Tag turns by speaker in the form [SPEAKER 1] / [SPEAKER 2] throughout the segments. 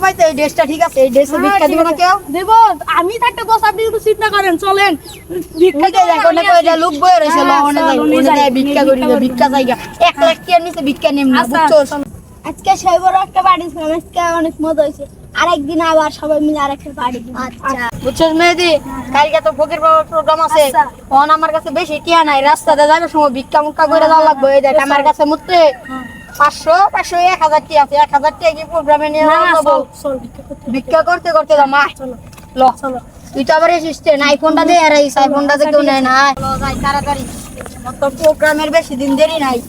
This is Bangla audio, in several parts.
[SPEAKER 1] ভাই তো এই ড্রেসটা ঠিক আছে, এই ড্রেসে ভিক্ষা দিব না কেউ?
[SPEAKER 2] দেব। আমি থাকতে বস, আপনি একটু চিন্তা করেন, চলেন
[SPEAKER 1] ভিক্ষা যাই দেখো না কয়টা লোক বয়ে রইছে লহনে যাই ওনে যাই ভিক্ষা করি ভিক্ষা জায়গা 1 লাখ টাকার নিচে ভিক্ষা নেম না, বুঝছো?
[SPEAKER 3] আজকে সেই বড় একটা পার্টি ছিল, আজকে অনেক মজা হয়েছে। আরেকদিন আবার সবাই মিলে আরেকটা পার্টি দিব।
[SPEAKER 1] আচ্ছা বুঝছো মেহেদি, কালকে তো ফকির বাবার প্রোগ্রাম আছে, তখন আমার কাছে বেশি টিয়া নাই, রাস্তাতে যাবে সময় ভিক্ষা মুক্কা করে যাওয়া লাগবে। এই দেখ আমার কাছে মুত্তে 500 1000 টি আছে, 1000 টাকা কি প্রোগ্রামে নিয়ে যাবো? ভিক্ষা করতে করতে যা মা ল চলো। তুই তো আবার এসিস না, আইফোনটা দে, আর এই আইফোনটা তো কেউ নেয় না। ল যাই তাড়াতাড়ি, তো প্রোগ্রামের বেশি দিন দেরি নাই।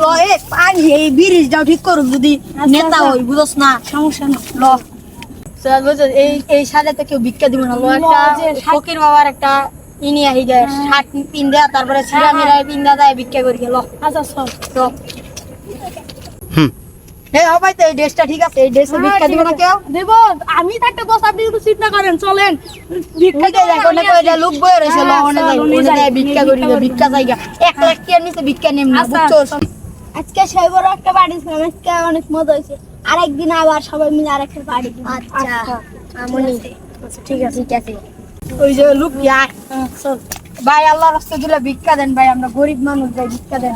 [SPEAKER 1] ল এ পানি এই ব্রিজটাও ঠিক করুক যদি নেতা হই, বুঝছ না? সমস্যা না, ল চল বুঝছো। এই সাথে তো কেউ ভিক্ষা দিব না। ল একটা ফকির বাবার একটা ইনি আহি যায়, শার্ট পিন দেয়া, তারপরে সিরা মিরা পিন দেয়া যায়, ভিক্ষা করি ল।
[SPEAKER 2] আচ্ছা চল
[SPEAKER 1] তো এই ভাই তো এই ড্রেসটা ঠিক আছে, এই ড্রেসে ভিক্ষা দিব না কেউ?
[SPEAKER 2] দেব। আমি থাকতে বস, আপনি একটু চিন্তা করেন, চলেন
[SPEAKER 1] ভিক্ষা যাই দেখো না কয়টা লোক বয়ে রইছে লহনে যাই ওনে যাই ভিক্ষা করি ভিক্ষা জায়গা 1 লাখ টাকার নিচে ভিক্ষা নেম না, বুঝছো?
[SPEAKER 3] আজকে সেই বড় একটা পার্টি ছিল, আজকে অনেক মজা হয়েছে। আরেকদিন আবার সবাই মিলে আরেকটা পার্টি দিব।
[SPEAKER 1] আচ্ছা আমনি ঠিক আছে ঠিক আছে। ওই যে লোক ইয়ার ভাই আল্লাহর রাস্তা দিলে ভিক্ষা দেন ভাই, আমরা গরিব মানুষ, ভাই ভিক্ষা দেন।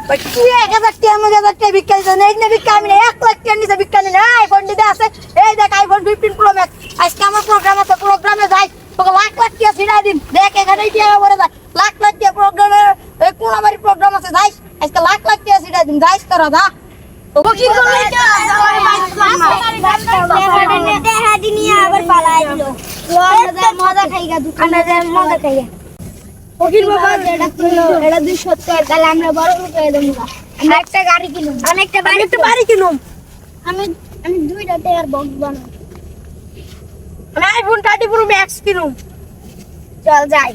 [SPEAKER 1] ভাই কি 1000 টাকা আমাকে 1000 টাকা ভিক্ষা দেন? এই না ভিক্ষা আমি 1 লাখ টাকার নিচে ভিক্ষা নেন। আইফোন দিতে আছে, এই দেখ আইফোন 15 প্রো ম্যাক্স। আজকে আমার প্রোগ্রাম আছে, প্রোগ্রামে যাই তোকে লাখ লাখ টাকা ছিড়া দিন। দেখ এখানেই টাকা ভরে যায়, লাখ লাখ টাকা প্রোগ্রামে, এই কোনাবাড়ি প্রোগ্রাম আছে, যাইস আজকে লাখ লাখ টাকা ছিড়া দিন, যাইস তোরা যা।
[SPEAKER 3] ফকির বাবা দেখা দিনিয়া আবার পালাই দিল। আমরা মজা খাইগা, দোকানে যাই মজা খাইগা। ফকির বাবা যেটা কিনলো এটা 200 টাকা, তাহলে আমরা বড় লোক হয়ে দেবো। আমরা একটা গাড়ি কিনুম, অনেকটা বাড়ি কিনুম। আমি আমি 2টা টাকার বক্স বানাবো,
[SPEAKER 1] আমি আইফোন 30 প্রো ম্যাক্স কিনুম।
[SPEAKER 3] চল যাই।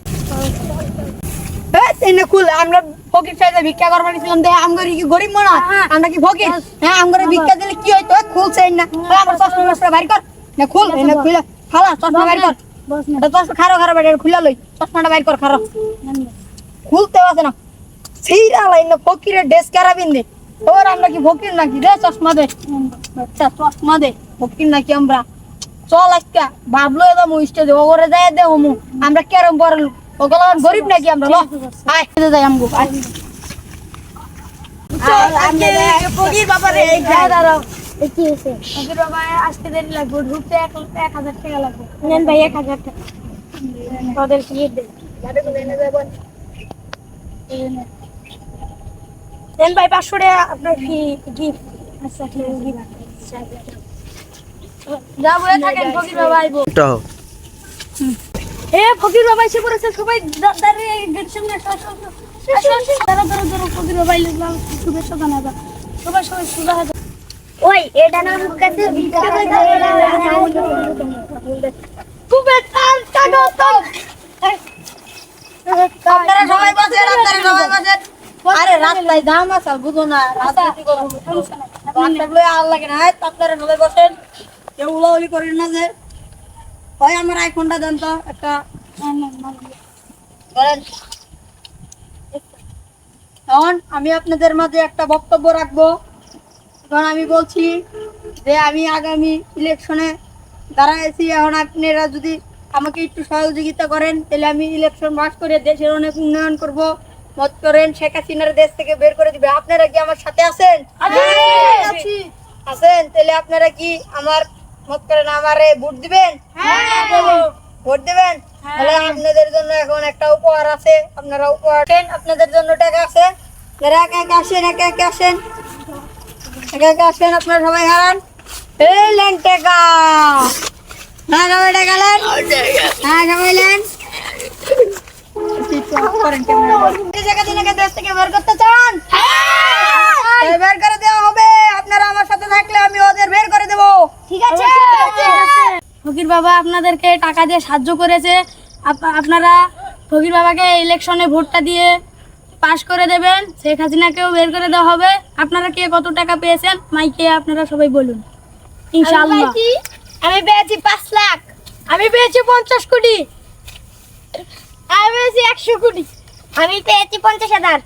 [SPEAKER 1] এনে খুল, আমরা ফকির চাইলে ভিক্ষা করবার ছিলাম, দেখ আমগরি কি গরিব মনে হয়? আমরা কি ফকির? হ্যাঁ আমগরে ভিক্ষা দিলে কি হইতো? খুলছে না, আমার চশমা মশলা বাইর কর না, খুল এনে খুলে খালা চশমা বাইর কর। চশমা খারো খারো বাইরে খুলে লই, চশমাটা বাইর কর খারো, খুলতে আছে না সেইরা লাইন ফকিরের ড্রেস কারাবিন দে। তোর আমরা কি ফকির নাকি? দে চশমা দে। আচ্ছা চশমা দে, ফকির নাকি আমরা? চল আজকে ভাবলো এলাম স্টেজে ওরে যায় দে হমু, আমরা কেরম বড় লোক, ওগুলো গরিব নাকি আমরা? ল আয় যাই আমগো আয়।
[SPEAKER 3] ফকির বাবা রে দাঁড়াও, কি হয়েছে?
[SPEAKER 2] ফকির বাবা আসতে দেরি লাগবে, ঢুকতে 1000 টাকা লাগবে।
[SPEAKER 3] নেন ভাই 1000 টাকা।
[SPEAKER 2] তোদের কি দেন? দেন ভাই 500 টাকা আপনার ফি গিফট। আচ্ছা ঠিক আছে, যা বলে থাকেন ফকির বাবা আইবো। এ ফকির বাবা এসে পড়েছে, সবাই দাঁড়িয়ে গেটের সামনে আসো। দাঁড়া ফকির বাবা ইসলাম শুভেচ্ছা জানাবা। সবাই সুজা হবে।
[SPEAKER 3] ওই এটা না মুখ কাছে ভিক্ষা করে
[SPEAKER 2] শুভেচ্ছা স্বাগতম।
[SPEAKER 1] আপনারা সবাই বসেন, আপনারা সবাই বসেন। আরে রাস্তায় জাম আছে বুঝো না, রাজনীতি করো রাস্তাগুলো আর লাগে না। আপনারা সবাই বসেন, কেউ উলাউলি করেন না। যে হয় আমার আইফোনটা দেন তো একটা, বলেন। এখন আমি আপনাদের মাঝে একটা বক্তব্য রাখবো। এখন আমি বলছি যে আমি আগামী ইলেকশনে দাঁড়াইছি, এখন আপনারা যদি আমাকে একটু সহযোগিতা করেন তাহলে আমি ইলেকশন পাস করে দেশের অনেক উন্নয়ন করব। মত করেন শেখ হাসিনার দেশ থেকে বের করে দিবে। আপনারা কি আমার সাথে আছেন? আছেন? তাহলে আপনারা কি আমার মত করেন আমারে ভোট দিবেন? ভোট দিবেন? তাহলে আপনাদের জন্য এখন একটা উপহার আছে, আপনারা উপহার দেন। আপনাদের জন্য টাকা আছে, একা একা আসেন, একা একা আসেন, একা একা আসেন। আপনারা সবাই হারান, এই লেন টাকা। হ্যাঁ সবাই টাকা লেন, হ্যাঁ সবাই লেন। দেশ থেকে বের করতে চান? বের করে দেওয়া হবে। আপনারা আমার সাথে থাকলে আমি ওদের বের করে দেবো।
[SPEAKER 3] ঠিক আছে।
[SPEAKER 2] ফকির বাবা আপনাদেরকে টাকা দিয়ে সাহায্য করেছে, আপনারা ফকির বাবাকে ইলেকশনে ভোটটা দিয়ে পাশ করে দেবেন। শেখ হাসিনাকেও বের করে দেওয়া হবে। আপনারা কে কত টাকা পেয়েছেন মাইকে আপনারা সবাই বলুন ইনশাআল্লাহ।
[SPEAKER 3] আমি পেয়েছি 5 লাখ।
[SPEAKER 2] আমি পেয়েছি 50 কোটি।
[SPEAKER 3] আমি পেয়েছি 100 কোটি। আমি পেয়েছি 50,000।